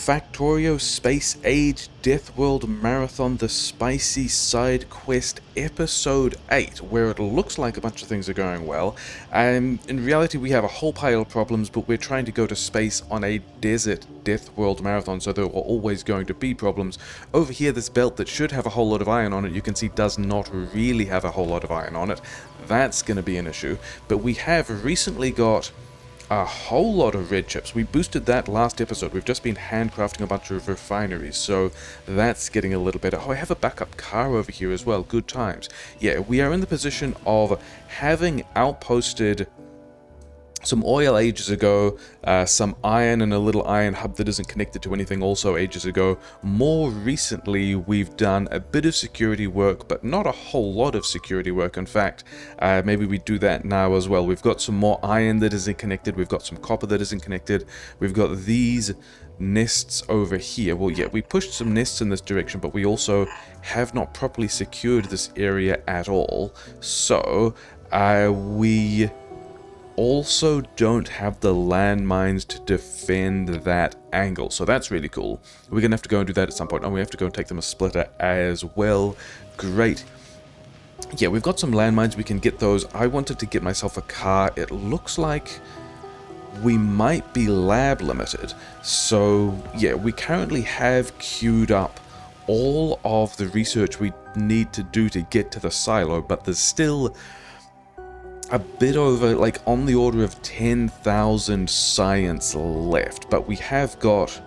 Factorio Space Age Death World Marathon, the Spicy Side Quest Episode 8, where it looks like a bunch of things are going well. In reality, we have a whole pile of problems, but we're trying to go to space on a desert Death World Marathon, so there are always going to be problems. Over here, this belt that should have a whole lot of iron on it, you can see does not really have a whole lot of iron on it. That's going to be an issue. But we have recently got a whole lot of red chips. We boosted that last episode. We've just been handcrafting a bunch of refineries, so that's getting a little better. Oh, I have a backup car over here as well. Good times. Yeah, we are in the position of having outposted some oil ages ago, some iron and a little iron hub that isn't connected to anything also ages ago. More recently, we've done a bit of security work, but not a whole lot of security work. In fact, maybe we do that now as well. We've got some more iron that isn't connected. We've got some copper that isn't connected. We've got these nests over here. Well, yeah, we pushed some nests in this direction, but we also have not properly secured this area at all. So, we also don't have the landmines to defend that angle, so that's really cool. We're gonna have to go and do that at some point, and we have to go and take them a splitter as well. Great. Yeah, we've got some landmines, we can get those. I wanted to get myself a car. It looks like we might be lab limited, so yeah, we currently have queued up all of the research we need to do to get to the silo, but there's still a bit over, like, on the order of 10,000 science left. But we have got...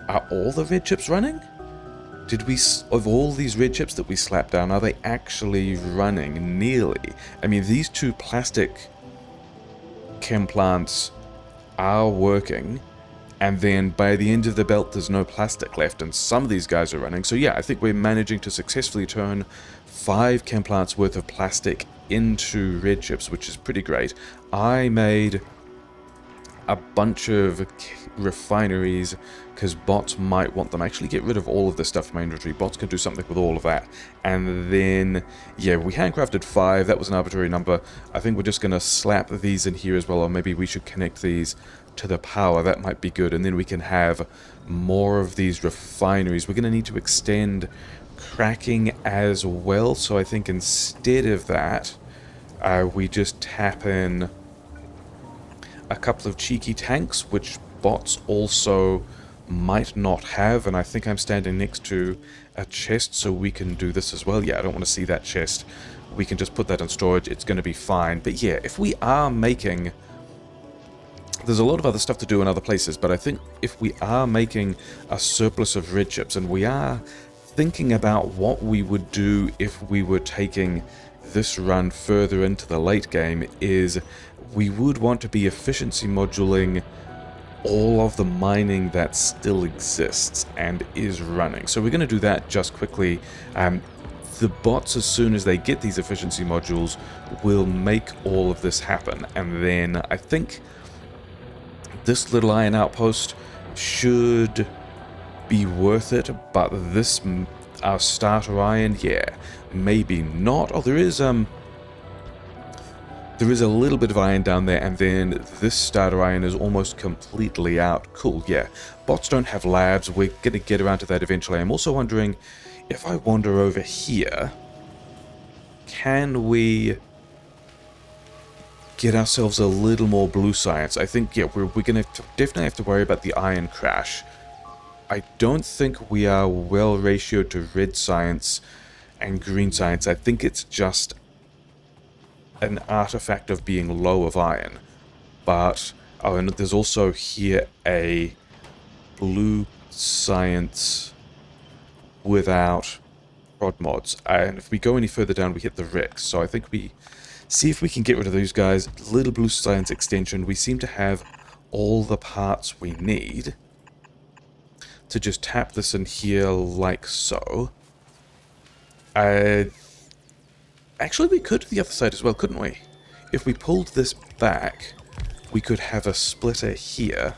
Are all the red chips running? Did we... Of all these red chips that we slapped down, are they actually running? Nearly. I mean, these two plastic chem plants are working, and then by the end of the belt there's no plastic left, and some of these guys are running. So yeah, I think we're managing to successfully turn 5 chem plants worth of plastic into red chips, which is pretty great. I made a bunch of refineries because bots might want them. Actually, get rid of all of this stuff from my inventory. Bots can do something with all of that. And then, yeah, we handcrafted 5. That was an arbitrary number. I think we're just going to slap these in here as well, or maybe we should connect these to the power. That might be good. And then we can have more of these refineries. We're going to need to extend cracking as well, so I think instead of that, we just tap in a couple of cheeky tanks, which bots also might not have, and I think I'm standing next to a chest, so we can do this as well. Yeah, I don't want to see that chest. We can just put that in storage. It's going to be fine. But yeah, if we are making... There's a lot of other stuff to do in other places, but I think if we are making a surplus of red chips, and we are thinking about what we would do if we were taking this run further into the late game, is we would want to be efficiency moduling all of the mining that still exists and is running. So we're going to do that just quickly. The bots, as soon as they get these efficiency modules, will make all of this happen, and then I think this little iron outpost should be worth it, but this, our starter iron, yeah, maybe not. Oh, there is a little bit of iron down there, and then this starter iron is almost completely out. Cool, yeah. Bots don't have labs. We're going to get around to that eventually. I'm also wondering, if I wander over here, can we get ourselves a little more blue science? I think, yeah, we're going to definitely have to worry about the iron crash. I don't think we are well ratioed to red science and green science. I think it's just an artifact of being low of iron. But, oh, and there's also here a blue science without prod mods. And if we go any further down, we hit the Rex. So I think we see if we can get rid of those guys. Little blue science extension. We seem to have all the parts we need to just tap this in here like so. Actually, we could do the other side as well, couldn't we? If we pulled this back, we could have a splitter here.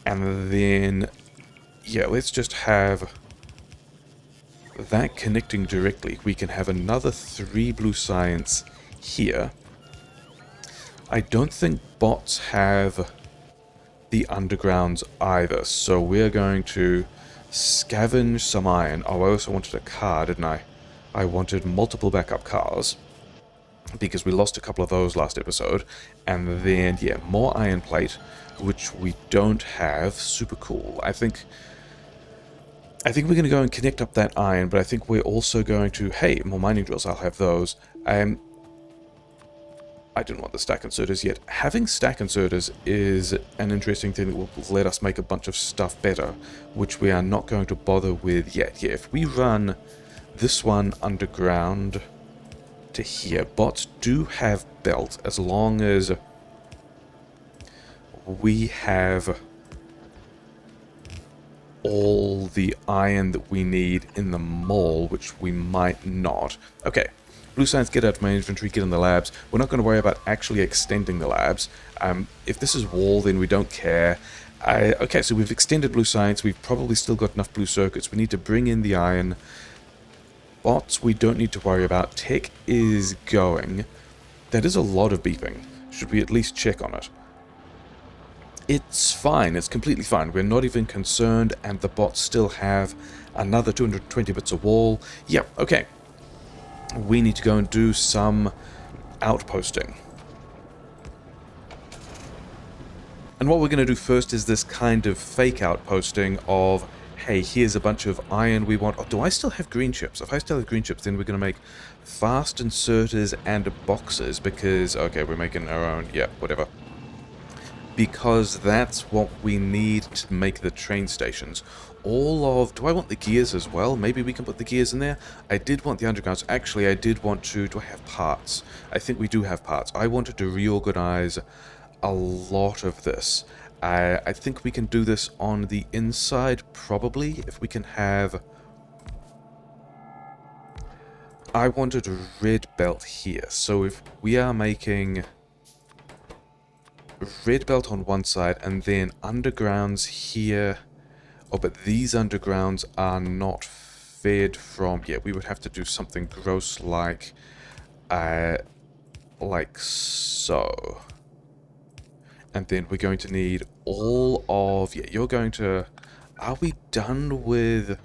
And then, yeah, let's just have that connecting directly. We can have another 3 blue science here. I don't think bots have the undergrounds either. So we're going to scavenge some iron. Oh, I also wanted a car, didn't I? I wanted multiple backup cars, because we lost a couple of those last episode. And then, yeah, more iron plate, which we don't have. Super cool. I think we're going to go and connect up that iron, but I think we're also going to... Hey, more mining drills, I'll have those. I didn't want the stack inserters yet. Having stack inserters is an interesting thing that will let us make a bunch of stuff better, which we are not going to bother with yet. Yeah, if we run this one underground to here, bots do have belt as long as we have all the iron that we need in the mall, which we might not. Okay. Blue science, get out of my inventory, get in the labs. We're not going to worry about actually extending the labs. If this is wall, then we don't care. Okay, so we've extended blue science. We've probably still got enough blue circuits. We need to bring in the iron. Bots, we don't need to worry about. Tech is going. That is a lot of beeping. Should we at least check on it? It's fine. It's completely fine. We're not even concerned, and the bots still have another 220 bits of wall. Yep, okay. We need to go and do some outposting. And what we're going to do first is this kind of fake outposting of, hey, here's a bunch of iron we want. Oh, do I still have green chips? If I still have green chips, then we're going to make fast inserters and boxes because, okay, we're making our own, yeah, whatever. Because that's what we need to make the train stations. All of... Do I want the gears as well? Maybe we can put the gears in there? I did want the undergrounds. Actually, I did want to... Do I have parts? I think we do have parts. I wanted to reorganize a lot of this. I think we can do this on the inside, probably, if we can have... I wanted a red belt here. So if we are making... red belt on one side, and then undergrounds here. Oh, but these undergrounds are not fed from... Yeah, we would have to do something gross like so. And then we're going to need all of... Yeah, you're going to... Are we done with...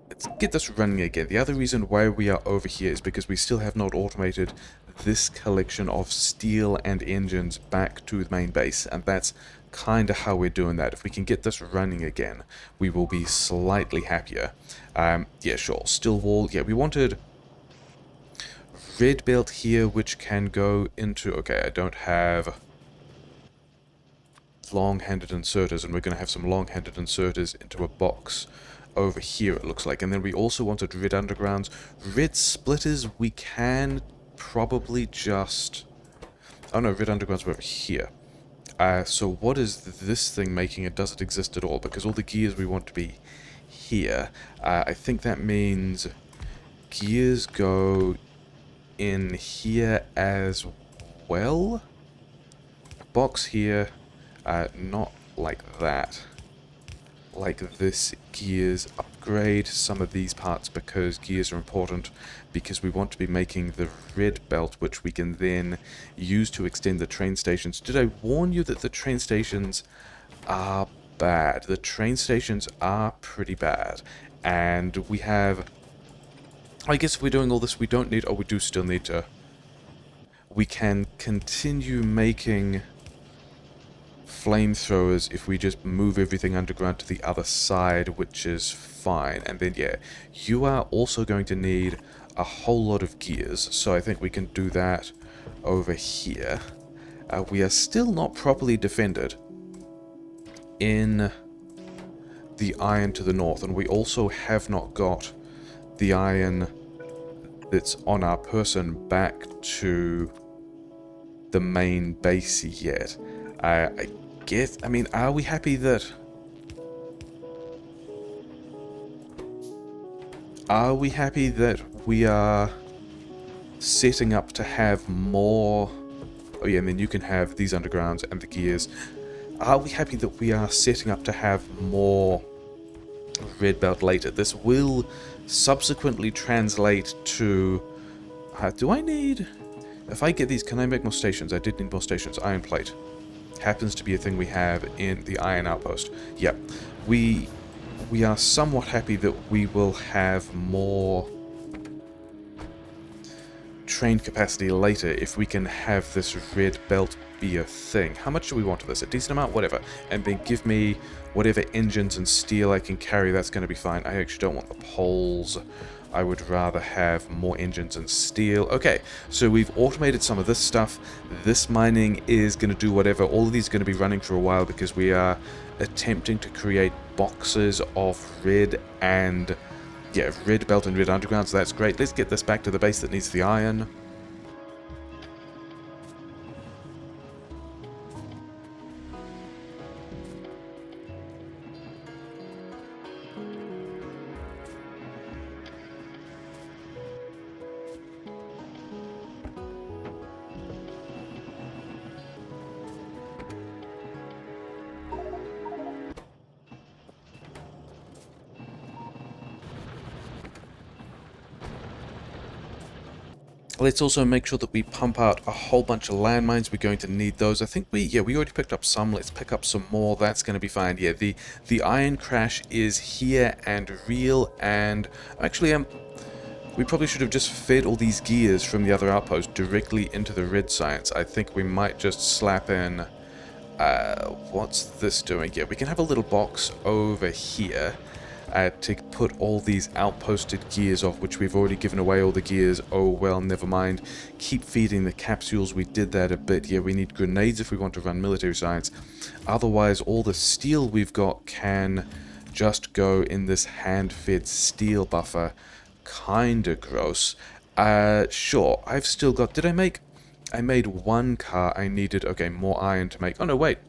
Let's get this running again. The other reason why we are over here is because we still have not automated this collection of steel and engines back to the main base, and that's kind of how we're doing that. If we can get this running again, we will be slightly happier. Yeah, sure. Steel wall. Yeah, we wanted red belt here, which can go into... Okay, I don't have long-handed inserters, and we're going to have some long-handed inserters into a box over here, it looks like. And then we also wanted red undergrounds. Red splitters, we can probably just... Oh no, red undergrounds were over here. So what is this thing making, and does it exist at all? Because all the gears we want to be here. I think that means gears go in here as well. Box here, not like that. Like this, gears upgrade some of these parts because gears are important, because we want to be making the red belt, which we can then use to extend the train stations. Did I warn you that the train stations are bad? The train stations are pretty bad, and we have... I guess if we're doing all this, we don't need... Oh, we do still need to... We can continue making flamethrowers if we just move everything underground to the other side, which is fine. And then, yeah, you are also going to need a whole lot of gears, so I think we can do that over here. We are still not properly defended in the iron to the north, and we also have not got the iron that's on our person back to the main base yet. I mean, are we happy that... Are we happy that we are setting up to have more... Oh yeah, and then you can have these undergrounds and the gears. Are we happy that we are setting up to have more red belt later? This will subsequently translate to... do I need... If I get these, can I make more stations? I did need more stations. Iron plate. happens to be a thing we have in the Iron Outpost. Yep, we are somewhat happy that we will have more train capacity later if we can have this red belt be a thing. How much do we want of this? A decent amount? Whatever. And then give me whatever engines and steel I can carry. That's going to be fine. I actually don't want the poles. I would rather have more engines and steel. Okay, so we've automated some of this stuff. This mining is going to do whatever. All of these are going to be running for a while because we are attempting to create boxes of red and... yeah, red belt and red underground, so that's great. Let's get this back to the base that needs the iron. Let's also make sure that we pump out a whole bunch of landmines. We're going to need those. I think we already picked up some. Let's pick up some more. That's going to be fine. Yeah, the iron crash is here and real, and actually we probably should have just fed all these gears from the other outpost directly into the red science. I think we might just slap in what's this doing? Yeah, we can have a little box over here to put all these outposted gears off, which we've already given away all the gears. Oh well, never mind. Keep feeding the capsules. We did that a bit. Yeah, we need grenades if we want to run military science. Otherwise, all the steel we've got can just go in this hand-fed steel buffer. Kinda gross. Sure, I've still got... did I make... I made one car. I needed... okay, more iron to make... oh no, wait.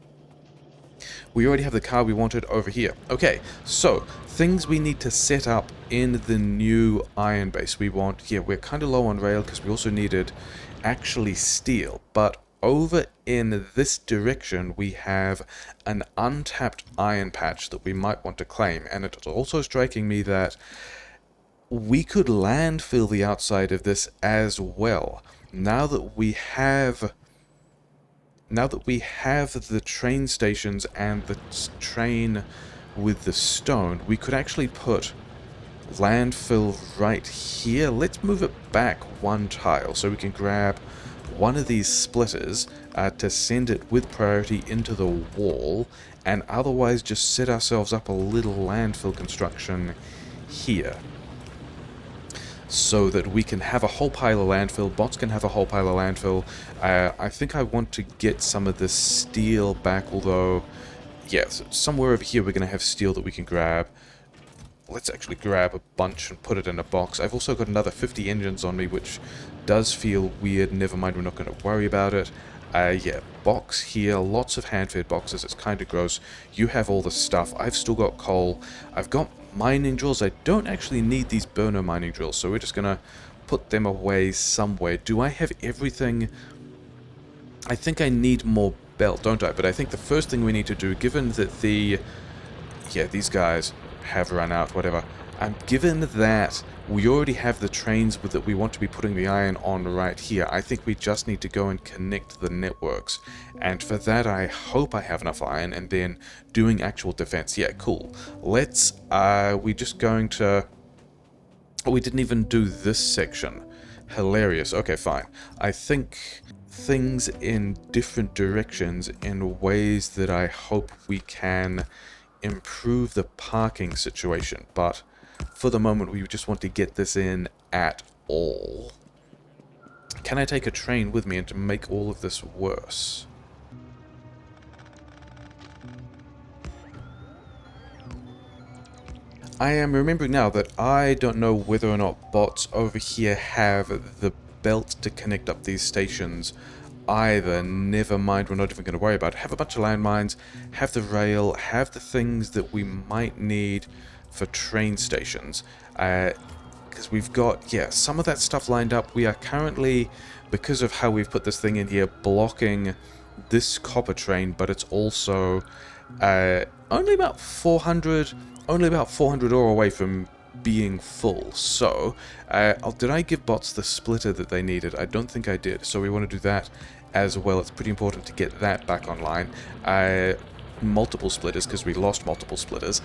We already have the car we wanted over here. Okay, so things we need to set up in the new iron base. We want, yeah, we're kind of low on rail because we also needed actually steel. But over in this direction, we have an untapped iron patch that we might want to claim. And it's also striking me that we could landfill the outside of this as well. Now that we have the train stations and the train with the stone, we could actually put landfill right here. Let's move it back one tile so we can grab one of these splitters to send it with priority into the wall, and otherwise just set ourselves up a little landfill construction here, so that we can have a whole pile of landfill, bots can have a whole pile of landfill. I think I want to get some of this steel back, although, yes, somewhere over here we're going to have steel that we can grab. Let's actually grab a bunch and put it in a box. I've also got another 50 engines on me, which does feel weird. Never mind, we're not going to worry about it. Yeah, box here, lots of hand-fed boxes. It's kind of gross. You have all the stuff. I've still got coal. I've got mining drills. I don't actually need these burner mining drills, so we're just gonna put them away somewhere. Do I have everything? I think I need more belt, don't I? But I think the first thing we need to do, given that these guys have run out, whatever, and given that we already have the trains that we want to be putting the iron on right here, I think we just need to go and connect the networks. And for that, I hope I have enough iron, and then doing actual defense. Yeah, cool. Let's, we're just going to... oh, we didn't even do this section. Hilarious. Okay, fine. I think things in different directions in ways that I hope we can improve the parking situation, but for the moment we just want to get this in at all. Can I take a train with me and to make all of this worse? I am remembering now that I don't know whether or not bots over here have the belt to connect up these stations either. Never mind, we're not even going to worry about it. Have a bunch of landmines, have the rail, have the things that we might need for train stations. Because we've got, yeah, some of that stuff lined up. We are currently, because of how we've put this thing in here, blocking this copper train, but it's also only about 400 ore away from being full. So, did I give bots the splitter that they needed? I don't think I did, so we want to do that. as well. It's pretty important to get that back online. Multiple splitters, because we lost multiple splitters.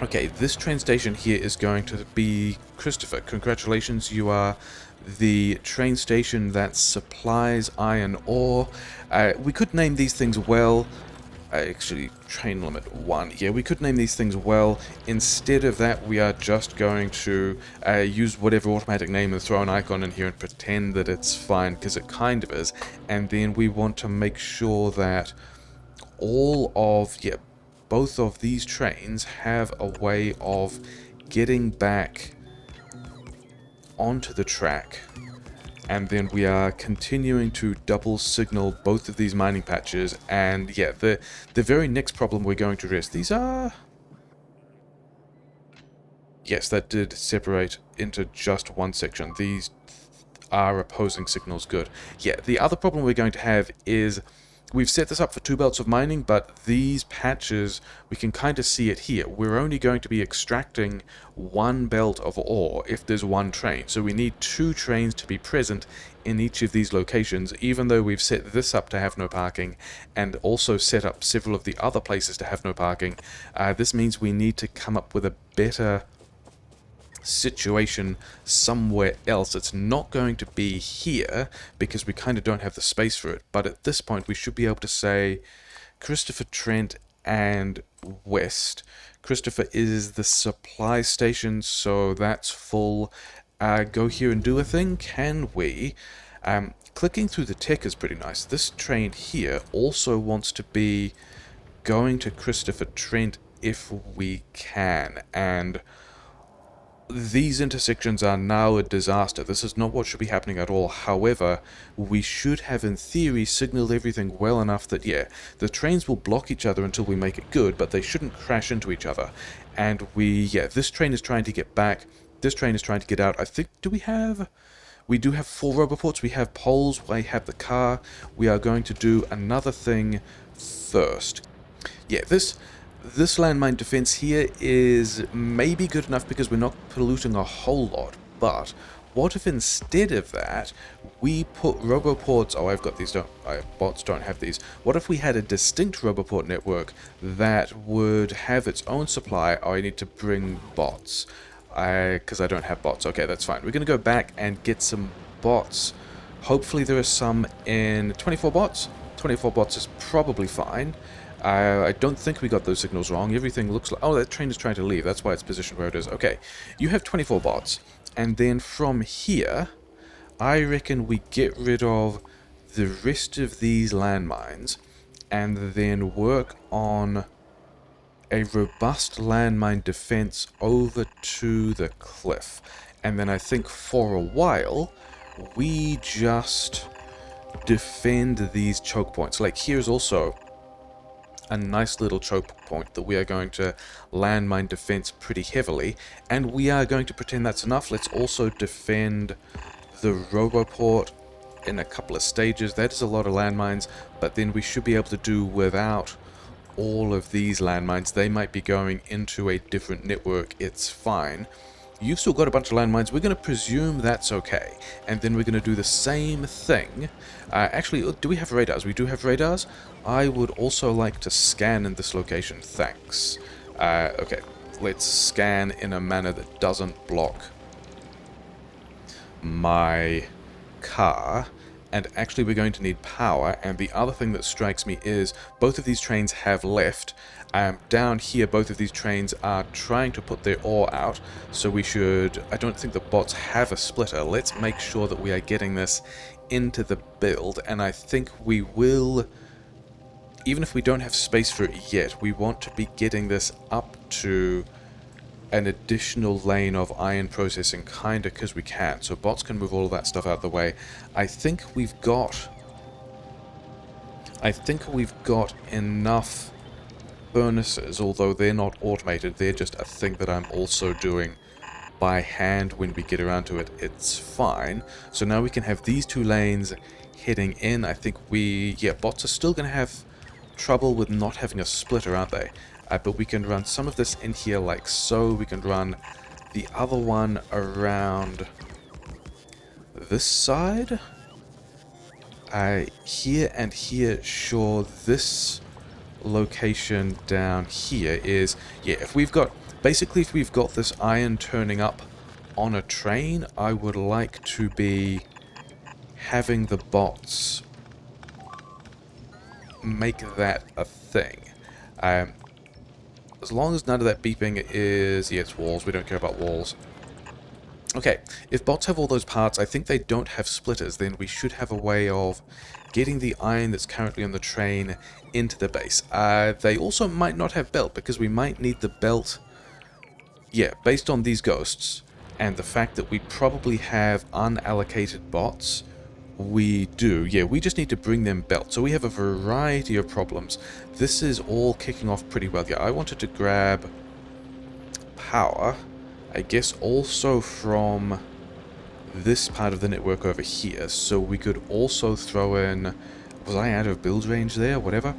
Okay, this train station here is going to be Christopher. Congratulations, you are the train station that supplies iron ore. We could name these things well. Actually, train limit 1. Yeah, we could name these things well. Instead of that, we are just going to use whatever automatic name and throw an icon in here and pretend that it's fine, because it kind of is. And then we want to make sure that all of, both of these trains have a way of getting back onto the track. And then we are continuing to double signal both of these mining patches. And yeah, the very next problem we're going to address, these are... Yes, that did separate into just one section. These are opposing signals, good. Yeah, the other problem we're going to have is we've set this up for 2 belts of mining, but these patches, we can kind of see it here. We're only going to be extracting 1 belt of ore if there's 1 train. So we need 2 trains to be present in each of these locations, even though we've set this up to have no parking and also set up several of the other places to have no parking. This means we need to come up with a better situation somewhere else. It's not going to be here because we kind of don't have the space for it, but at this point we should be able to say Christopher, Trent and West. Christopher is the supply station, so that's full. Go here and do a thing, can we? Clicking through the tech is pretty nice. This train here also wants to be going to Christopher Trent if we can, and these intersections are now a disaster. This is not what should be happening at all. However, we should have, in theory, signaled everything well enough that, yeah, the trains will block each other until we make it good, but they shouldn't crash into each other. And this train is trying to get back. This train is trying to get out. I think, we do have 4 roboports. We have poles. We have the car. We are going to do another thing first. Yeah, this landmine defense here is maybe good enough because we're not polluting a whole lot, but what if instead of that we put roboports... Oh, I've got these, bots don't have these. What if we had a distinct roboport network that would have its own supply? Oh, I need to bring bots because I don't have bots. Okay, that's fine. We're going to go back and get some bots. Hopefully there are some in 24 bots. 24 bots is probably fine. I don't think we got those signals wrong. Everything looks like... Oh, that train is trying to leave. That's why it's positioned where it is. Okay, you have 24 bots. And then from here, I reckon we get rid of the rest of these landmines and then work on a robust landmine defense over to the cliff. And then I think for a while, we just defend these choke points. Like, here's also a nice little choke point that we are going to landmine defense pretty heavily, and we are going to pretend that's enough. Let's also defend the roboport in a couple of stages. That is a lot of landmines, but then we should be able to do without all of these landmines. They might be going into a different network. It's fine. You've still got a bunch of landmines. We're going to presume that's okay. And then we're going to do the same thing. Actually, do we have radars? We do have radars. I would also like to scan in this location. Thanks. Okay, let's scan in a manner that doesn't block my car. And actually, we're going to need power. And the other thing that strikes me is both of these trains have left. Down here, both of these trains are trying to put their ore out, so we should... I don't think the bots have a splitter. Let's make sure that we are getting this into the build, and I think we will... Even if we don't have space for it yet, we want to be getting this up to an additional lane of iron processing, kinda because we can, so bots can move all of that stuff out of the way. I think we've got enough furnaces, although they're not automated, they're just a thing that I'm also doing by hand when we get around to it. It's fine. So now we can have these 2 lanes heading in. I think bots are still going to have trouble with not having a splitter, aren't they? But we can run some of this in here like so. We can run the other one around this side. Here and here, sure, this location down here is, yeah, if we've got, basically if we've got this iron turning up on a train, I would like to be having the bots make that a thing. Um, as long as none of that beeping is, yeah, it's walls, we don't care about walls. Okay, if bots have all those parts, I think they don't have splitters, then we should have a way of getting the iron that's currently on the train into the base. They also might not have belt, because we might need the belt, yeah, based on these ghosts, and the fact that we probably have unallocated bots, we do. Yeah, we just need to bring them belt. So we have a variety of problems. This is all kicking off pretty well. Yeah, I wanted to grab power, I guess also from this part of the network over here, so we could also throw in, was I out of build range there, whatever.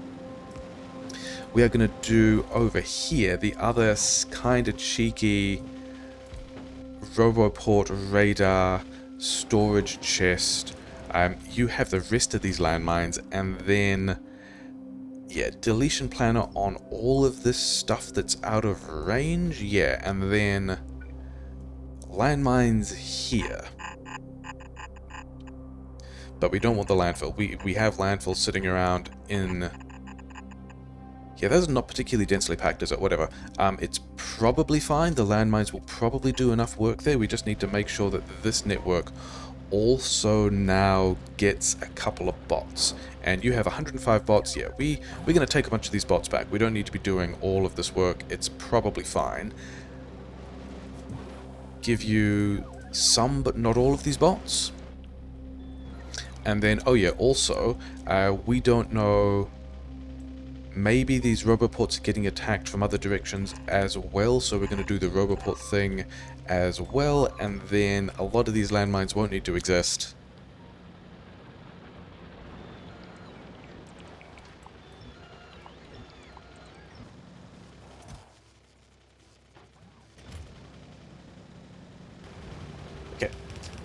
We are going to do over here the other kind of cheeky Roboport radar storage chest. You have the rest of these landmines, and then, yeah, deletion planner on all of this stuff that's out of range, yeah, and then landmines here. But we don't want the landfill. We have landfill sitting around in... Yeah, that's not particularly densely packed, is it? Whatever. It's probably fine. The landmines will probably do enough work there. We just need to make sure that this network also now gets a couple of bots. And you have 105 bots. Yeah, we're going to take a bunch of these bots back. We don't need to be doing all of this work. It's probably fine. Give you some, but not all of these bots. And then, oh yeah, also, we don't know, maybe these Roboports are getting attacked from other directions as well, so we're going to do the Roboport thing as well, and then a lot of these landmines won't need to exist. Okay.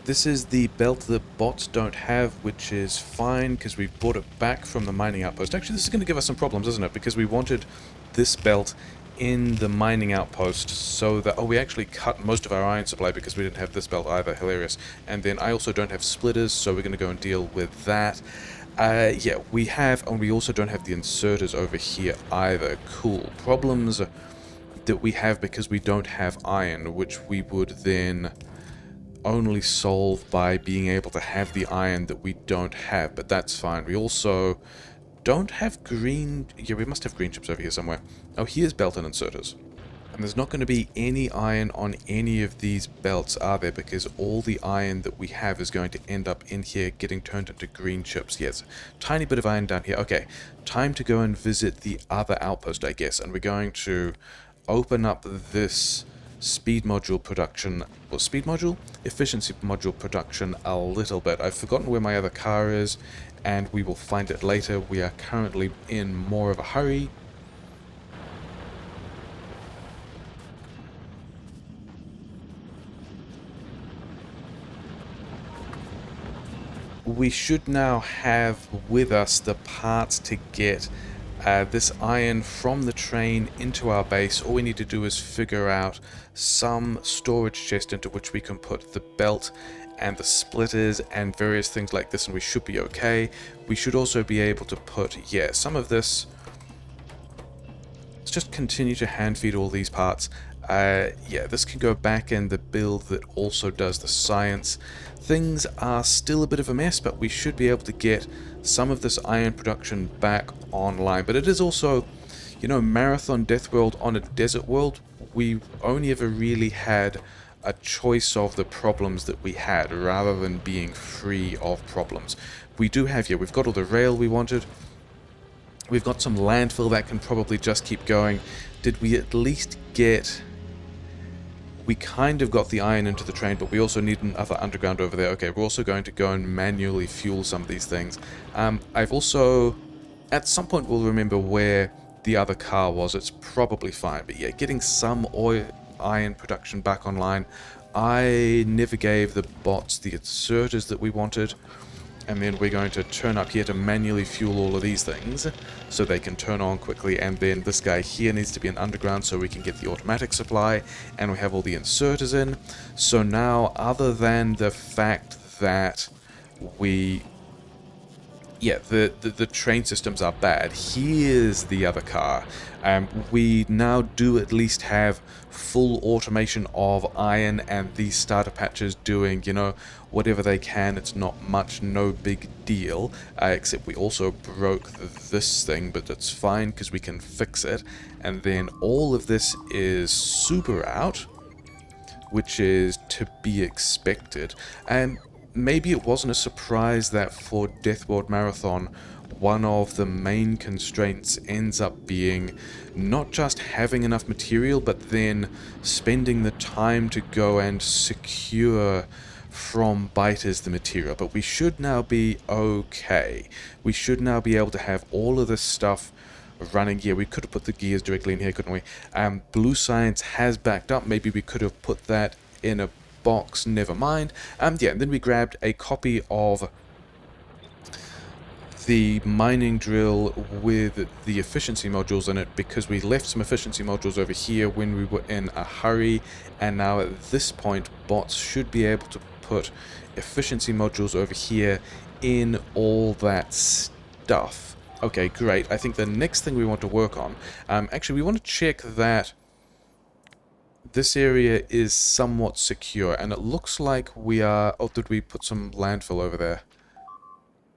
This is the belt that bots don't have, which is fine, because we bought it back from the mining outpost. Actually, this is going to give us some problems, isn't it? Because we wanted this belt in the mining outpost, so that... Oh, we actually cut most of our iron supply because we didn't have this belt either. Hilarious. And then I also don't have splitters, so we're going to go and deal with that. Yeah, we have... And we also don't have the inserters over here either. Cool. Problems that we have because we don't have iron, which we would then... only solve by being able to have the iron that we don't have, but that's fine. We also don't have green... Yeah, we must have green chips over here somewhere. Oh, here's belt and inserters. And there's not going to be any iron on any of these belts, are there? Because all the iron that we have is going to end up in here getting turned into green chips. Yes, tiny bit of iron down here. Okay, time to go and visit the other outpost, I guess. And we're going to open up this... speed module production, or speed module? Efficiency module production a little bit. I've forgotten where my other car is, and we will find it later. We are currently in more of a hurry. We should now have with us the parts to get this iron from the train into our base. All we need to do is figure out some storage chest into which we can put the belt and the splitters and various things like this, and we should be okay. We should also be able to put, yeah, some of this... Let's just continue to hand feed all these parts. Yeah, this can go back in the build that also does the science. Things are still a bit of a mess, but we should be able to get some of this iron production back online. But it is also, you know, Marathon Deathworld on a desert world. We only ever really had a choice of the problems that we had, rather than being free of problems. We do have, yeah, we've got all the rail we wanted. We've got some landfill that can probably just keep going. Did we at least get... We kind of got the iron into the train, but we also need another underground over there. Okay, we're also going to go and manually fuel some of these things. I've also... At some point we'll remember where the other car was. It's probably fine. But yeah, getting some iron production back online. I never gave the bots the inserters that we wanted. And then we're going to turn up here to manually fuel all of these things so they can turn on quickly. And then this guy here needs to be an underground so we can get the automatic supply. And we have all the inserters in. So now, other than the fact that we... yeah, the train systems are bad. Here's the other car. We now do at least have full automation of iron and these starter patches doing, you know, whatever they can. It's not much, no big deal, except we also broke this thing, but that's fine because we can fix it. And then all of this is super out, which is to be expected. And maybe it wasn't a surprise that for Deathworld Marathon, one of the main constraints ends up being not just having enough material, but then spending the time to go and secure from biters the material. But we should now be okay. We should now be able to have all of this stuff running here. We could have put the gears directly in here, couldn't we? Blue Science has backed up. Maybe we could have put that in a box, never mind. Yeah, and then we grabbed a copy of the mining drill with the efficiency modules in it because we left some efficiency modules over here when we were in a hurry, and now at this point bots should be able to put efficiency modules over here in all that stuff. Okay, great. I think the next thing we want to work on, actually we want to check that this area is somewhat secure, and it looks like we are... oh, did we put some landfill over there?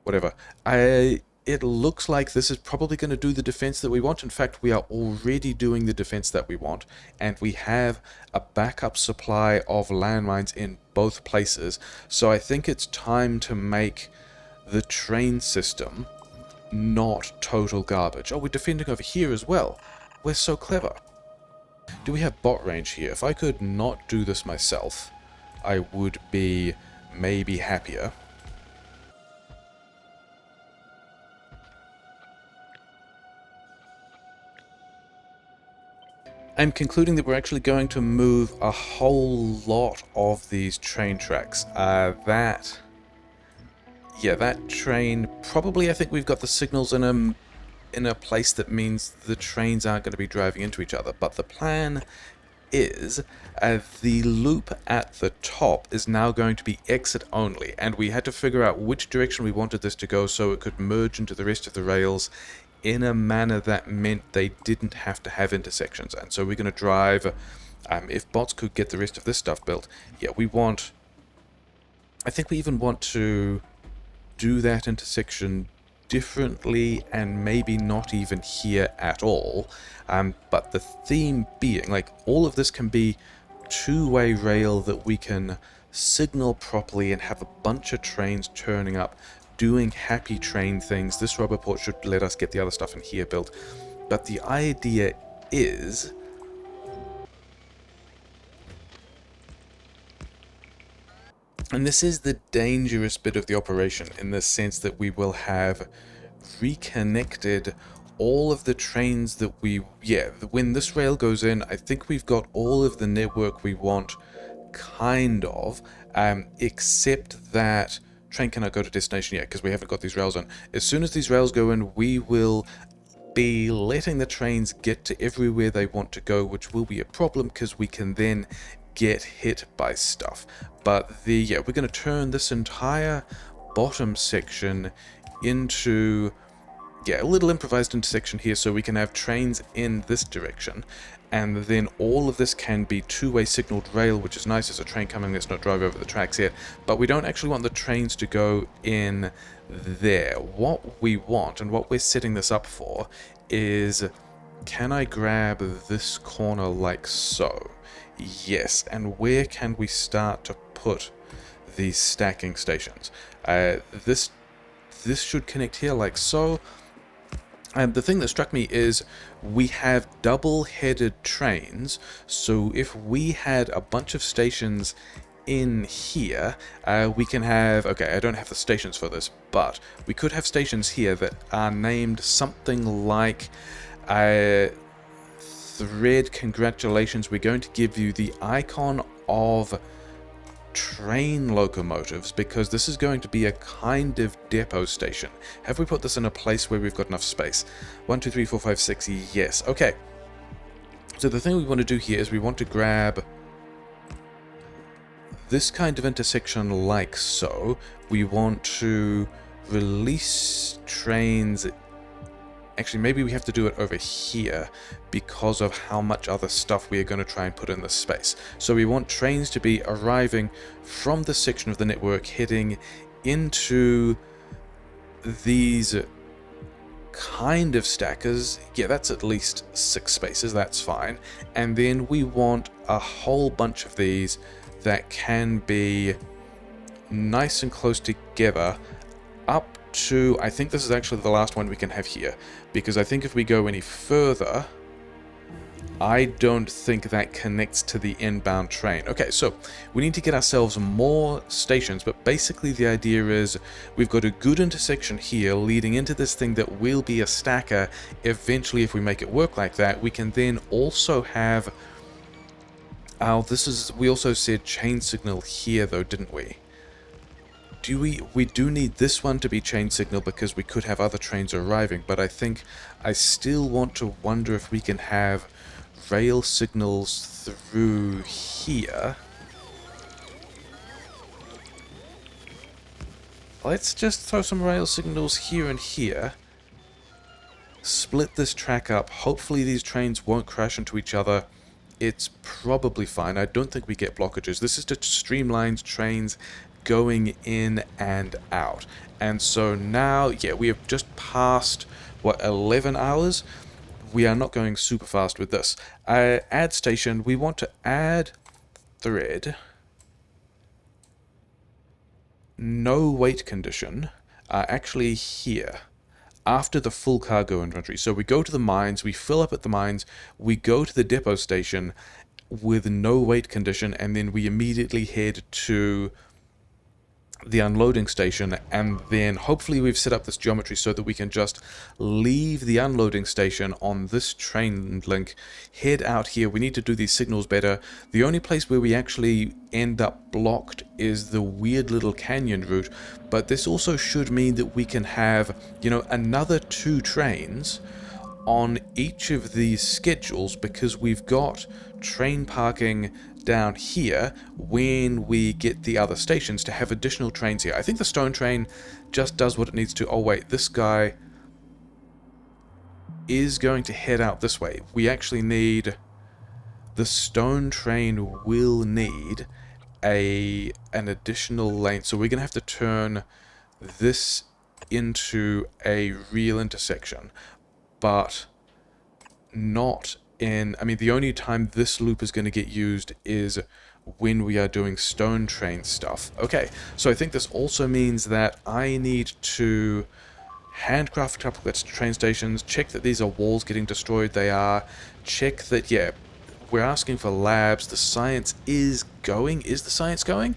Whatever. It looks like this is probably going to do the defense that we want. In fact, we are already doing the defense that we want, and we have a backup supply of landmines in both places. So I think it's time to make the train system not total garbage. Oh, we're defending over here as well. We're so clever. Do we have bot range here? If I could not do this myself, I would be maybe happier. I'm concluding that we're actually going to move a whole lot of these train tracks. That train, probably I think we've got the signals in a place that means the trains aren't going to be driving into each other. But the plan is the loop at the top is now going to be exit only, and we had to figure out which direction we wanted this to go so it could merge into the rest of the rails in a manner that meant they didn't have to have intersections. And so we're going to drive, if bots could get the rest of this stuff built, yeah, we want, I think we even want to do that intersection differently and maybe not even here at all. But the theme being, like, all of this can be two-way rail that we can signal properly and have a bunch of trains turning up doing happy train things. This rubber port should let us get the other stuff in here built. But the idea is... and this is the dangerous bit of the operation, in the sense that we will have reconnected all of the trains that we... yeah, when this rail goes in, I think we've got all of the network we want, kind of, except that train cannot go to destination yet because we haven't got these rails on. As soon as these rails go in, we will be letting the trains get to everywhere they want to go, which will be a problem because we can then get hit by stuff. But we're going to turn this entire bottom section into a little improvised intersection here, so we can have trains in this direction, and then all of this can be two-way signaled rail, which is nice. As a train coming, let's not drive over the tracks here. But we don't actually want the trains to go in there. What we want, and what we're setting this up for, is, can I grab this corner like so? Yes. And where can we start to put these stacking stations? This should connect here like so. And the thing that struck me is we have double-headed trains, so if we had a bunch of stations in here, we can have... okay, I don't have the stations for this, but we could have stations here that are named something like thread congratulations. We're going to give you the icon of train locomotives, because this is going to be a kind of depot station. Have we put this in a place where we've got enough space? 1, 2, 3, 4, 5, 6, yes. Okay. So the thing we want to do here is we want to grab this kind of intersection like so. We want to release trains. Actually, maybe we have to do it over here because of how much other stuff we are going to try and put in this space. So we want trains to be arriving from this section of the network, heading into these kind of stackers. Yeah, that's at least 6 spaces, that's fine. And then we want a whole bunch of these that can be nice and close together up to, I think this is actually the last one we can have here, because I think if we go any further, I don't think that connects to the inbound train. Okay, so we need to get ourselves more stations, but basically the idea is we've got a good intersection here leading into this thing that will be a stacker eventually. If we make it work like that, we can then also have we also said chain signal here though, didn't we? We do need this one to be chain signal because we could have other trains arriving, but I think I still want to wonder if we can have rail signals through here. Let's just throw some rail signals here and here. Split this track up. Hopefully these trains won't crash into each other. It's probably fine. I don't think we get blockages. This is just streamlined trains going in and out. And so now, yeah, we have just passed, what, 11 hours? We are not going super fast with this. Add station, we want to add thread. No wait condition. Actually here. After the full cargo inventory. So we go to the mines, we fill up at the mines, we go to the depot station with no wait condition, and then we immediately head to the unloading station, and then hopefully we've set up this geometry so that we can just leave the unloading station on this train link, head out here. We need to do these signals better. The only place where we actually end up blocked is the weird little canyon route, but this also should mean that we can have, you know, another 2 trains on each of these schedules, because we've got train parking down here when we get the other stations to have additional trains here. I think the stone train just does what it needs to. Oh wait, this guy is going to head out this way. We actually need, the stone train will need an additional lane, so we're gonna have to turn this into a real intersection, but not in, I mean, the only time this loop is going to get used is when we are doing stone train stuff. Okay, so I think this also means that I need to handcraft a couple of train stations, check that these are walls getting destroyed. They are. Check that, yeah, we're asking for labs. The science is going. Is the science going?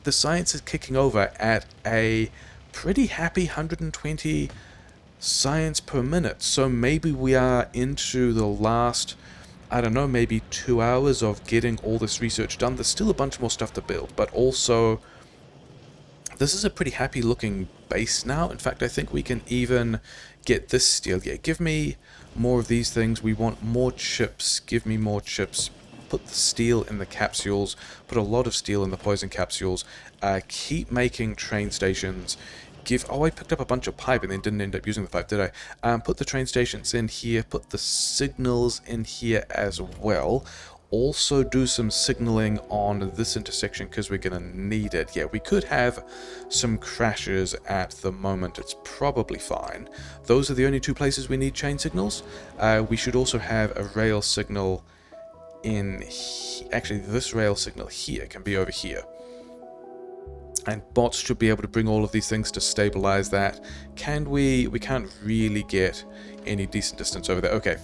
The science is kicking over at a pretty happy 120 science per minute, so maybe we are into the last, I don't know, maybe 2 hours of getting all this research done. There's still a bunch more stuff to build, but also this is a pretty happy looking base now. In fact, I think we can even get this steel. Yeah, give me more of these things. We want more chips. Give me more chips. Put the steel in the capsules. Put a lot of steel in the poison capsules. Keep making train stations. Oh, I picked up a bunch of pipe and then didn't end up using the pipe, did I? Put the train stations in here, put the signals in here as well. Also do some signaling on this intersection because we're going to need it. Yeah, we could have some crashes at the moment. It's probably fine. Those are the only 2 places we need chain signals. We should also have a rail signal in... Actually, this rail signal here can be over here. And bots should be able to bring all of these things to stabilize that. Can we? We can't really get any decent distance over there. Okay,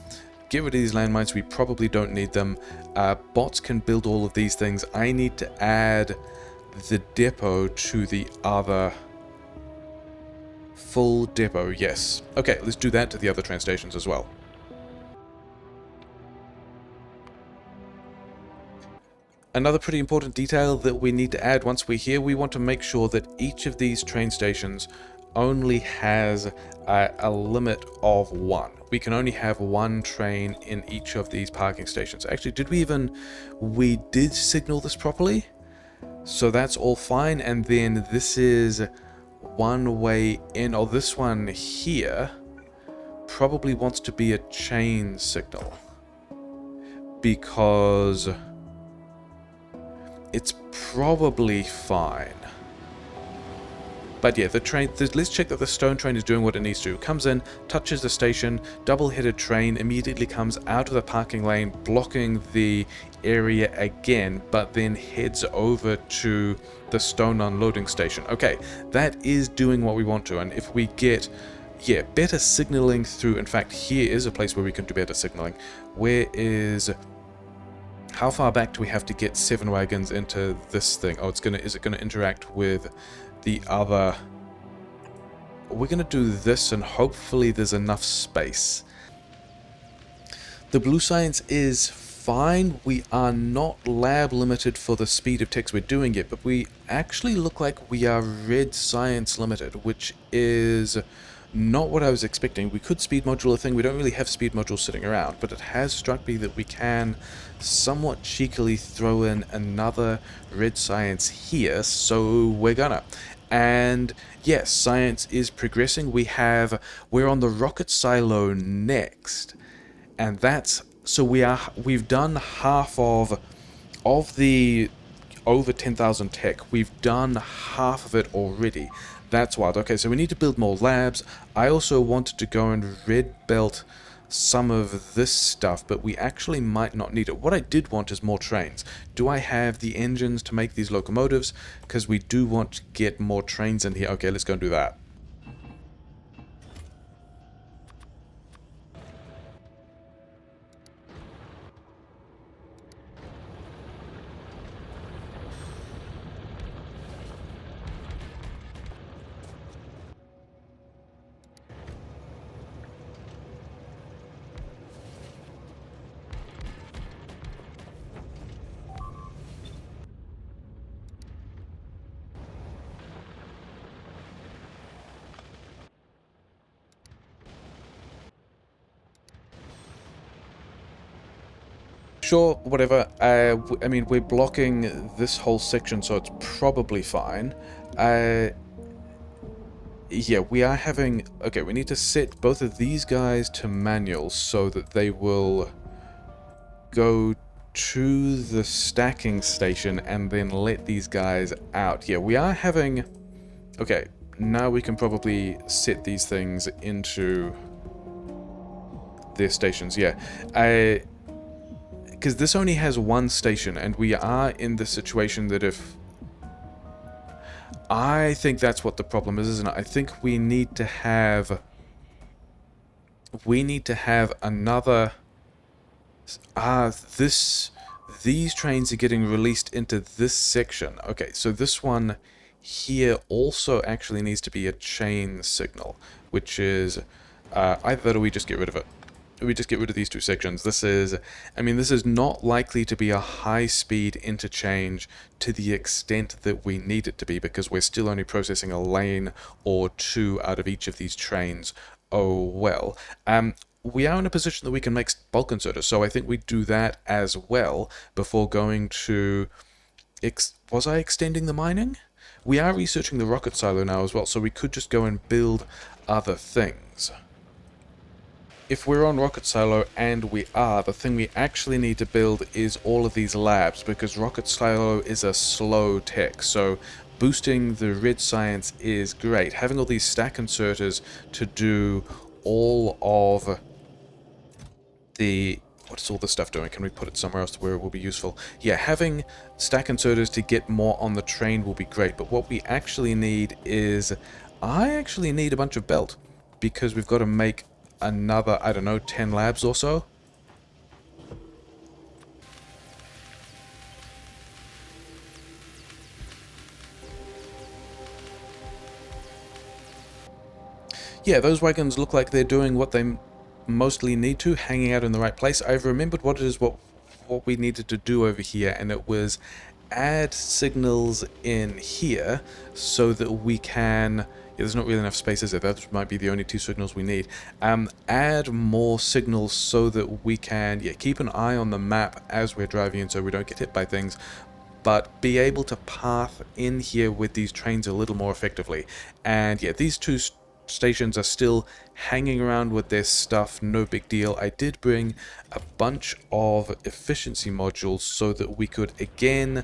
get rid of these landmines. We probably don't need them. Bots can build all of these things. I need to add the depot to the other full depot. Yes. Okay, let's do that to the other train stations as well. Another pretty important detail that we need to add once we're here, we want to make sure that each of these train stations only has a limit of one. We can only have one train in each of these parking stations. Actually, we did signal this properly, so that's all fine. And then this is one way in, or this one here probably wants to be a chain signal, because it's probably fine. But yeah, let's check that the stone train is doing what it needs to. Comes in, touches the station, double-headed train immediately comes out of the parking lane, blocking the area again, but then heads over to the stone unloading station. Okay, that is doing what we want to, and if we get, yeah, better signaling through, in fact, here is a place where we can do better signaling. How far back do we have to get 7 wagons into this thing? Oh, is it gonna interact with the other? We're gonna do this, and hopefully there's enough space. The blue science is fine. We are not lab limited for the speed of text we're doing it, but we actually look like we are red science limited, which is not what I was expecting. We could speed module a thing. We don't really have speed modules sitting around, but it has struck me that we can somewhat cheekily throw in another red science here, so we're gonna. And yes, science is progressing. We're on the rocket silo next, and we've done half of the over 10,000 tech. We've done half of it already. That's wild. Okay, so we need to build more labs. I also wanted to go and red belt some of this stuff, but we actually might not need it. What I did want is more trains. Do I have the engines to make these locomotives? Because we do want to get more trains in here. Okay, let's go and do that. Sure, whatever. I mean, we're blocking this whole section, so it's probably fine. Yeah, we are having... Okay, we need to set both of these guys to manual so that they will go to the stacking station and then let these guys out. Yeah, we are having... Okay, now we can probably set these things into their stations. Yeah, because this only has one station, and we are in the situation that if... I think that's what the problem is, isn't it? I think we need to have... another... These trains are getting released into this section. Okay, so this one here also actually needs to be a chain signal, which is... either that or we just get rid of it. We just get rid of these two sections. This is not likely to be a high-speed interchange to the extent that we need it to be, because we're still only processing a lane or two out of each of these trains. Oh well. We are in a position that we can make bulk inserters, so I think we do that as well before going to... Was I extending the mining? We are researching the rocket silo now as well, so we could just go and build other things. If we're on rocket silo, and we are, the thing we actually need to build is all of these labs, because rocket silo is a slow tech, so boosting the red science is great. Having all these stack inserters to do all of the... What is all this stuff doing? Can we put it somewhere else where it will be useful? Yeah, having stack inserters to get more on the train will be great, but what we actually need is... I actually need a bunch of belt, because we've got to make another, I don't know, 10 labs or so. Yeah, those wagons look like they're doing what they mostly need to, hanging out in the right place. I've remembered what what we needed to do over here, and it was add signals in here so that we can... Yeah, there's not really enough space, is there? That might be the only 2 signals we need. Add more signals so that we can keep an eye on the map as we're driving in so we don't get hit by things, but be able to path in here with these trains a little more effectively. And yeah, these 2 stations are still hanging around with their stuff, no big deal. I did bring a bunch of efficiency modules so that we could, again,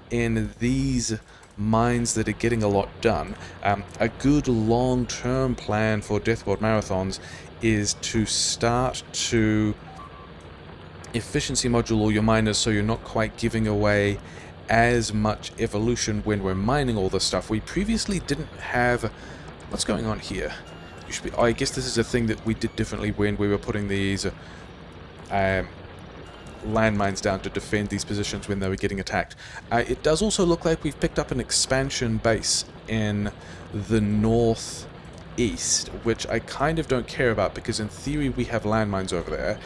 in these mines that are getting a lot done, a good long-term plan for Death World Marathons is to start to efficiency module all your miners so you're not quite giving away as much evolution when we're mining all this stuff. We previously didn't have... What's going on here? You should be... I guess this is a thing that we did differently when we were putting these landmines down to defend these positions when they were getting attacked. It does also look like we've picked up an expansion base in the northeast, which I kind of don't care about because in theory we have landmines over there.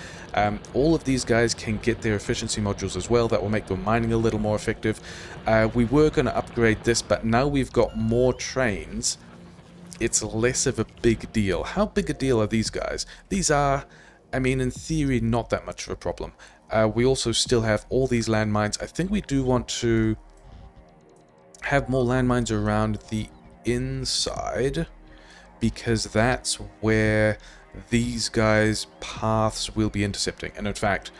All of these guys can get their efficiency modules as well. That will make them mining a little more effective. We were going to upgrade this, but now we've got more trains. It's less of a big deal. How big a deal are these guys? These are, I mean, in theory, not that much of a problem. We also still have all these landmines. I think we do want to have more landmines around the inside, because that's where these guys' paths will be intercepting. And in fact,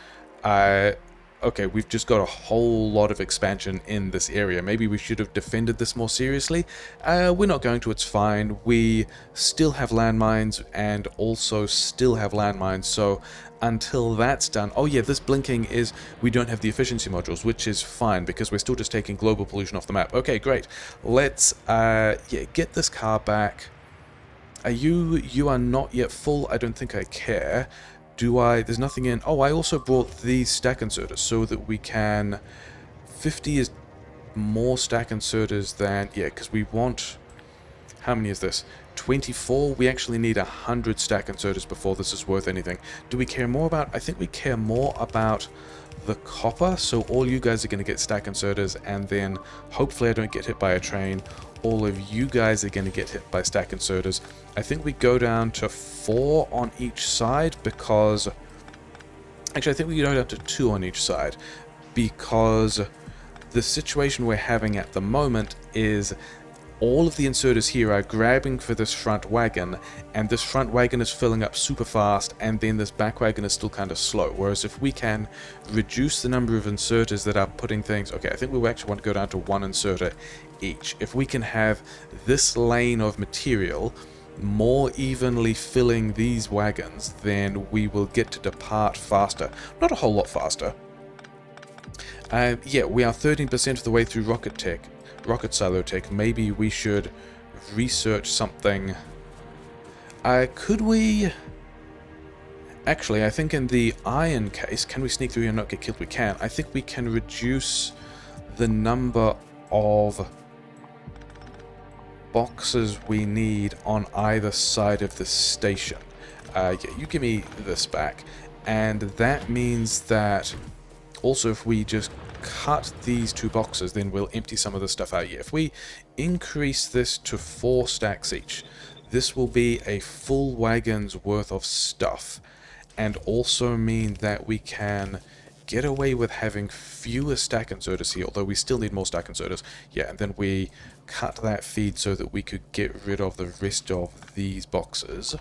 okay, we've just got a whole lot of expansion in this area. Maybe we should have defended this more seriously. We're not going to, it's fine. We still have landmines and also still have landmines, so until that's done... Oh yeah, this blinking is we don't have the efficiency modules, which is fine because we're still just taking global pollution off the map. Okay, great. Let's get this car back. You are not yet full. I don't think I care. Do I? There's nothing in... Oh, I also brought these stack inserters so that we can... 50 is more stack inserters than... Yeah, because we want... How many is this? 24? We actually need 100 stack inserters before this is worth anything. Do we care more about... I think we care more about the copper, so all you guys are going to get stack inserters, and then hopefully I don't get hit by a train. All of you guys are going to get hit by stack inserters. I think we go down to 4 on each side because... Actually, I think we go down to 2 on each side because the situation we're having at the moment is all of the inserters here are grabbing for this front wagon, and this front wagon is filling up super fast, and then this back wagon is still kind of slow. Whereas if we can reduce the number of inserters that are putting things... Okay, I think we actually want to go down to 1 inserter each. If we can have this lane of material more evenly filling these wagons, then we will get to depart faster. Not a whole lot faster. Yeah, we are 13% of the way through rocket silo tech. Maybe we should research something. Could we... Actually, I think in the iron case, can we sneak through here and not get killed? We can. I think we can reduce the number of boxes we need on either side of the station. Yeah, you give me this back. And that means that also if we just cut these 2 boxes, then we'll empty some of the stuff out here. If we increase this to 4 stacks each, this will be a full wagon's worth of stuff, and also mean that we can get away with having fewer stack inserters here, although we still need more stack inserters. Yeah, and then we cut that feed so that we could get rid of the rest of these boxes.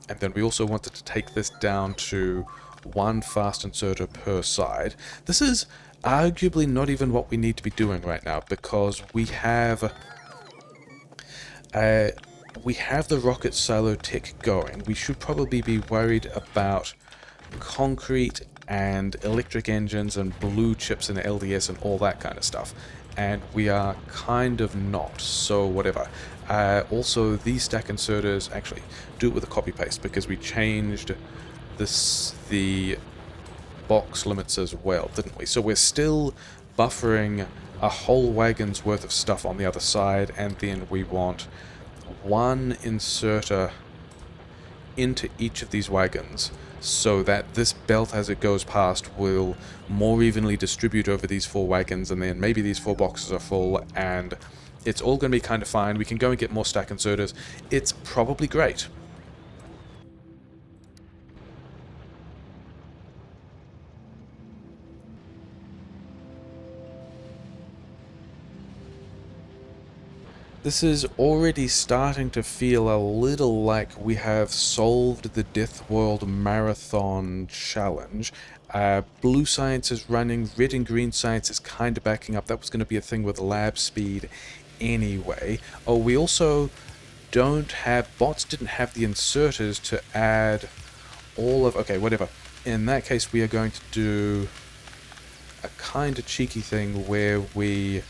And then we also wanted to take this down to 1 fast inserter per side. This is arguably not even what we need to be doing right now, because we have the rocket silo tech going. We should probably be worried about concrete and electric engines and blue chips and LDS and all that kind of stuff, and we are kind of not, so whatever. Also, these stack inserters, actually do it with a copy paste because we changed the box limits as well, didn't we? So we're still buffering a whole wagon's worth of stuff on the other side, and then we want 1 inserter into each of these wagons so that this belt as it goes past will more evenly distribute over these 4 wagons, and then maybe these 4 boxes are full and it's all going to be kind of fine. We can go and get more stack inserters. It's probably great. This is already starting to feel a little like we have solved the Death World Marathon challenge. Blue science is running, red and green science is kind of backing up. That was going to be a thing with lab speed anyway. Oh, we also don't have, bots didn't have the inserters to add all of, okay, whatever. In that case, we are going to do a kind of cheeky thing where we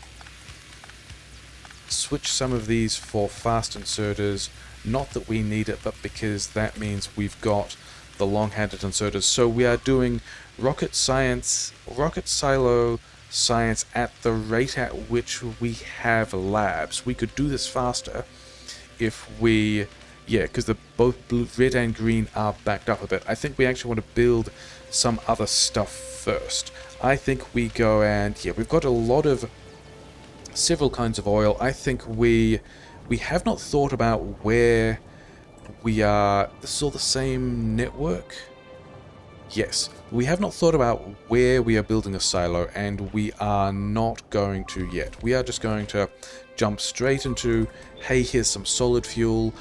switch some of these for fast inserters, not that we need it, but because that means we've got the long-handed inserters. So we are doing rocket silo science at the rate at which we have labs. We could do this faster if we, yeah, because the both blue, red and green are backed up a bit. I think we actually want to build some other stuff first. I think we go and, yeah, we've got a lot of several kinds of oil. I think we have not thought about where we are. This is all the same network? Yes. We have not thought about where we are building a silo, and we are not going to yet. We are just going to jump straight into, hey, here's some solid fuel.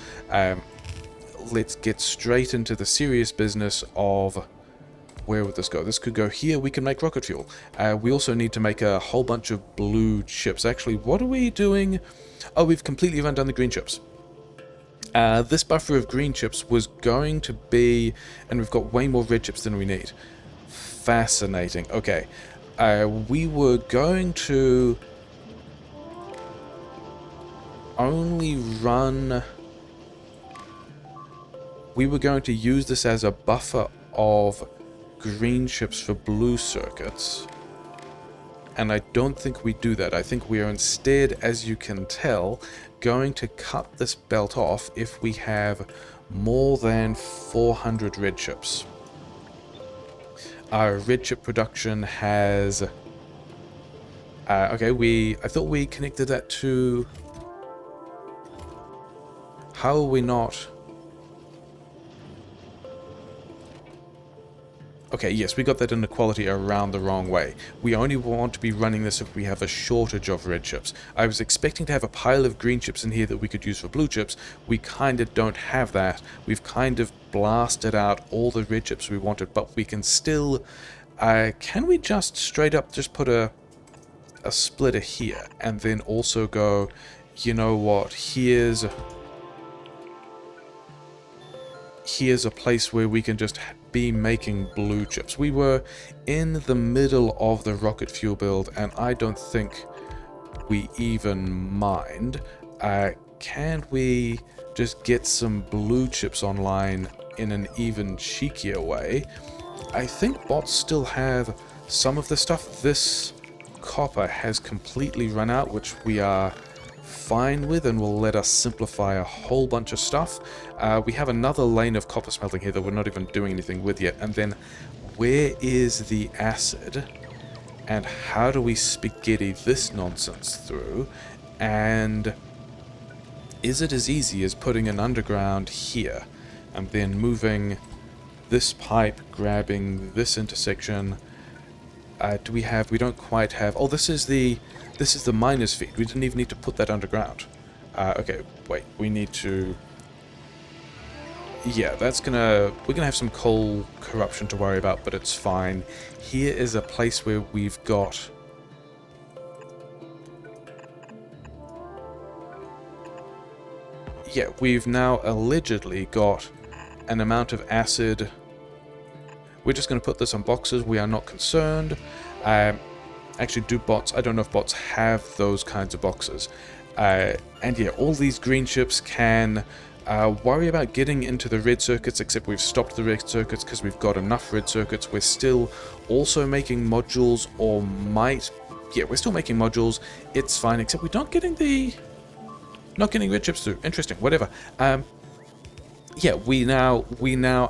Let's get straight into the serious business of, where would this go? This could go here. We can make rocket fuel. We also need to make a whole bunch of blue chips. Actually, what are we doing? Oh, we've completely run down the green chips. This buffer of green chips was going to be, and we've got way more red chips than we need. Fascinating. Okay. We were going to only run, we were going to use this as a buffer of green chips for blue circuits, and I don't think we do that. I think we are instead, as you can tell, going to cut this belt off if we have more than 400 red chips. Our red chip production has okay, I thought we connected that to, how are we not? Okay, yes, we got that inequality around the wrong way. We only want to be running this if we have a shortage of red chips. I was expecting to have a pile of green chips in here that we could use for blue chips. We kind of don't have that. We've kind of blasted out all the red chips we wanted, but we can still... can we just straight up just put a splitter here, and then also go, you know what, here's a place where we can just be making blue chips. We were in the middle of the rocket fuel build, and I don't think we even mind. Can we just get some blue chips online in an even cheekier way? I think bots still have some of the stuff. This copper has completely run out, which we are fine with, and will let us simplify a whole bunch of stuff. We have another lane of copper smelting here that we're not even doing anything with yet. And then, where is the acid? And how do we spaghetti this nonsense through? And is it as easy as putting an underground here, and then moving this pipe, grabbing this intersection? Do we have... we don't quite have... oh, this is the miner's feed. We didn't even need to put that underground. Okay, wait, we need to... yeah, that's gonna... we're gonna have some coal corruption to worry about, but it's fine. Here is a place where we've got... yeah, we've now allegedly got an amount of acid. We're just going to put this on boxes. We are not concerned. Actually, do bots... I don't know if bots have those kinds of boxes. And yeah, all these green chips can worry about getting into the red circuits, except we've stopped the red circuits because we've got enough red circuits. We're still also making modules, or might... yeah, we're still making modules. It's fine, except we're not getting the... not getting red chips through. Interesting, whatever. yeah, we now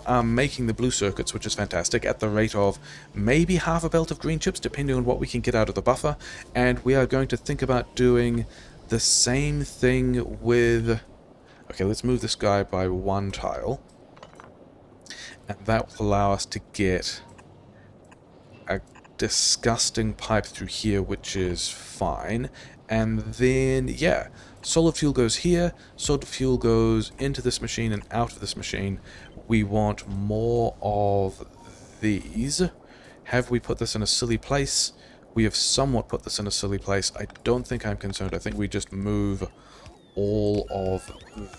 are making the blue circuits, which is fantastic, at the rate of maybe half a belt of green chips, depending on what we can get out of the buffer. And we are going to think about doing the same thing with... Okay, let's move this guy by one tile. And that will allow us to get a disgusting pipe through here, which is fine. And then, yeah, solid fuel goes here, solid fuel goes into this machine and out of this machine. We want more of these. Have we put this in a silly place? We have somewhat put this in a silly place. I don't think I'm concerned. I think we just move all of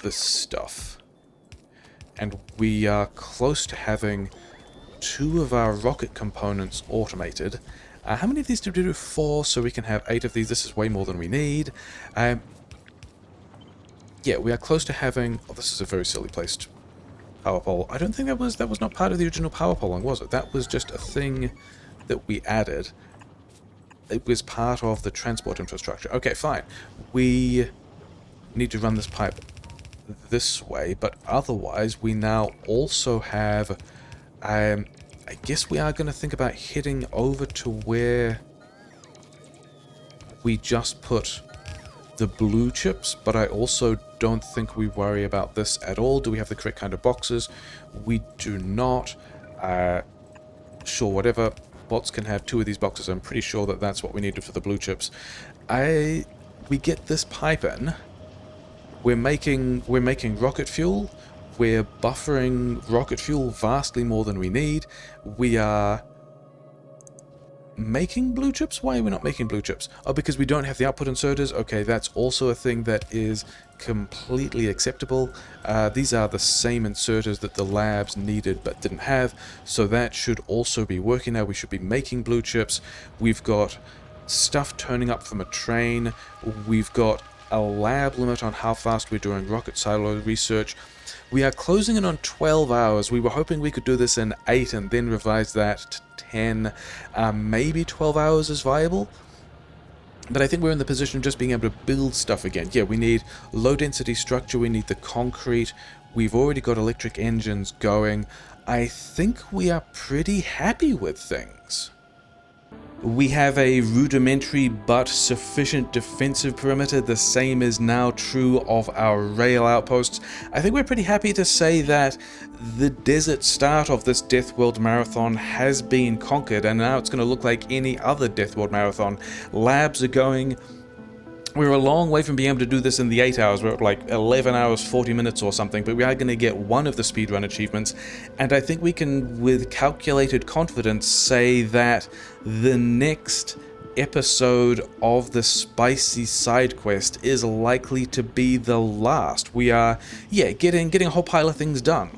this stuff. And we are close to having 2 of our rocket components automated. How many of these do we do? 4, so we can have 8 of these. This is way more than we need. Yeah, we are close to having... Oh, this is a very silly placed power pole. I don't think that was not part of the original power polling, was it? That was just a thing that we added. It was part of the transport infrastructure. Okay, fine. We need to run this pipe this way, but otherwise we now also have... I guess we are going to think about heading over to where we just put the blue chips, but I also don't think we worry about this at all. Do we have the correct kind of boxes? We do not. Sure, whatever. Bots can have 2 of these boxes. I'm pretty sure that that's what we needed for the blue chips. We get this pipe in. We're making rocket fuel. We're buffering rocket fuel vastly more than we need. We are making blue chips? Why are we not making blue chips? Oh, because we don't have the output inserters? Okay, that's also a thing that is completely acceptable. These are the same inserters that the labs needed but didn't have, so that should also be working now. We should be making blue chips. We've got stuff turning up from a train. We've got a lab limit on how fast we're doing rocket silo research. We are closing in on 12 hours. We were hoping we could do this in 8 and then revise that to 10. Maybe 12 hours is viable. But I think we're in the position of just being able to build stuff again. Yeah, we need low density structure. We need the concrete. We've already got electric engines going. I think we are pretty happy with things. We have a rudimentary but sufficient defensive perimeter. The same is now true of our rail outposts. I think we're pretty happy to say that the desert start of this Death World Marathon has been conquered, and now it's going to look like any other Death World Marathon. Labs are going... We're a long way from being able to do this in the 8 hours. We're at like 11 hours, 40 minutes or something, but we are going to get one of the speedrun achievements, and I think we can, with calculated confidence, say that the next episode of the spicy side quest is likely to be the last. We are, yeah, getting a whole pile of things done.